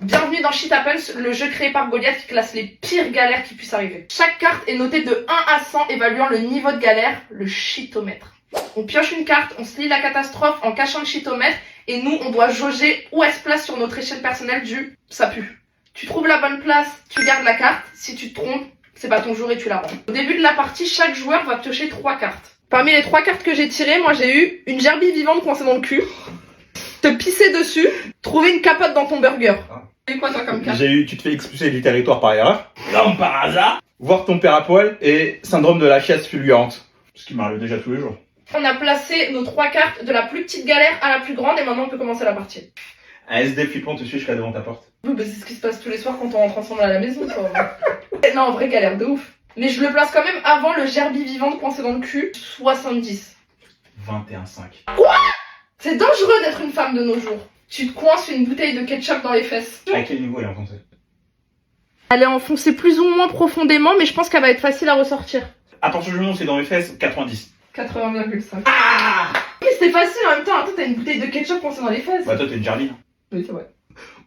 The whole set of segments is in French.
Bienvenue dans Shit Happens, le jeu créé par Goliath qui classe les pires galères qui puissent arriver. Chaque carte est notée de 1 à 100, évaluant le niveau de galère, le shitomètre. On pioche une carte, on se lit la catastrophe en cachant le shitomètre, et nous, on doit jauger où elle se place sur notre échelle personnelle du « ça pue ». Tu trouves la bonne place, tu gardes la carte. Si tu te trompes, c'est pas ton jour et tu la rends. Au début de la partie, chaque joueur va piocher 3 cartes. Parmi les 3 cartes que j'ai tirées, moi j'ai eu une gerbille vivante coincée dans le cul, te pisser dessus, trouver une capote dans ton burger. C'est quoi toi comme carte? J'ai eu tu te fais expulser du territoire par erreur, l'homme par hasard, voir ton père à poil et syndrome de la chiasse fulgurante. Ce qui m'arrive déjà tous les jours. On a placé nos 3 cartes de la plus petite galère à la plus grande et maintenant on peut commencer la partie. Un SD flippant te suit jusqu'à devant ta porte. Oui, bah c'est ce qui se passe tous les soirs quand on rentre ensemble à la maison, quoi. Non, en vrai, galère de ouf. Mais je le place quand même avant le gerbille vivante coincé dans le cul, 70. 21,5. Quoi? C'est dangereux d'être une femme de nos jours. Tu te coinces une bouteille de ketchup dans les fesses. À quel niveau elle est enfoncée? Elle est enfoncée plus ou moins profondément, mais je pense qu'elle va être facile à ressortir. À partir du moment où c'est dans les fesses, 90. 80,5. Ah! Mais c'était facile en même temps. Attends, t'as une bouteille de ketchup coincée dans les fesses. Bah toi t'es une jardine. Oui, c'est vrai.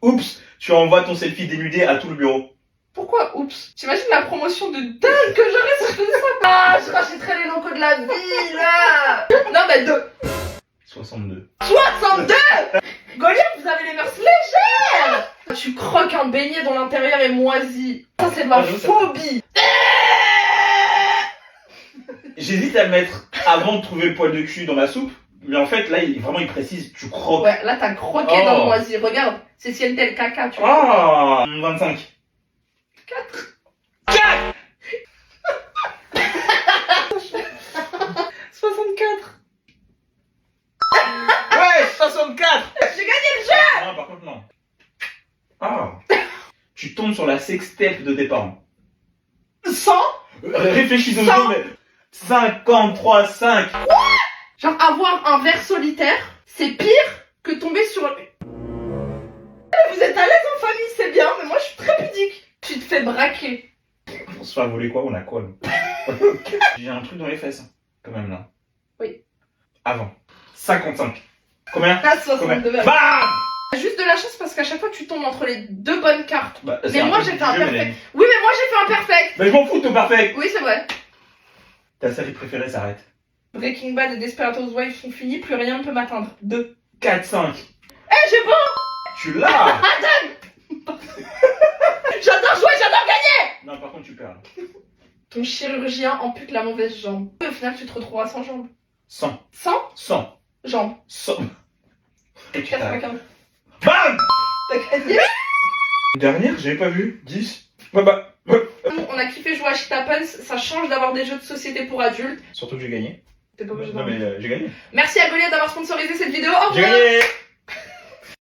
Oups, tu envoies ton selfie dénudé à tout le bureau. Pourquoi oups? T'imagines la promotion de dingue que j'aurais si je faisais ça? Ah, je rachèterais les locaux de la ville. Non, mais 2. 62. 62. Goliath, vous avez les mœurs légères. Tu croques un beignet dont l'intérieur est moisi. Ça, c'est de ma phobie. J'hésite à le mettre avant de trouver le poil de cul dans la soupe. Mais en fait, là, il précise, tu croques. Ouais, là, t'as croqué dans le moisi. Regarde, c'est si elle était le caca, tu vois. Ah, 25. 4. 64. Ouais, 64. J'ai gagné le jeu. Non, par contre, non. Ah. Tu tombes sur la sextape de tes parents. 100. Réfléchis donc, mais 53,5. Genre, avoir un verre solitaire, c'est pire que tomber sur... Vous êtes à l'aise en famille, c'est bien, mais moi, je suis très pudique. Tu te fais braquer. On se fait voler quoi? On a quoi, là? J'ai un truc dans les fesses, quand même, là. Oui. Avant. 55. Combien? Ah, 62. Bam! T'as juste de la chance parce qu'à chaque fois, tu tombes entre les 2 bonnes cartes. Bah, Mais moi, j'ai fait un perfect. Mélanie. Oui, mais moi, j'ai fait un perfect. Mais je m'en fous de ton perfect. Oui, c'est vrai. Ta série préférée s'arrête. Breaking Bad et Desperate Housewives sont finis, plus rien ne peut m'atteindre. 2. 4, 5. Eh, j'ai bon. Tu l'as! J'adore jouer, j'adore gagner. Non, par contre, tu perds, là. Ton chirurgien ampute la mauvaise jambe. Au final, tu te retrouveras sans jambe. 100. 100 100. jambes. 100. Et tu t'as... 95. BAM! T'as gagné. Dernière, j'avais pas vu. 10. Ouais. On a kiffé jouer à Shit Happens, ça change d'avoir des jeux de société pour adultes. Surtout que j'ai gagné. T'es pas obligé Non, d'en mais j'ai gagné. Merci à Goliath d'avoir sponsorisé cette vidéo. Au revoir. J'ai gagné!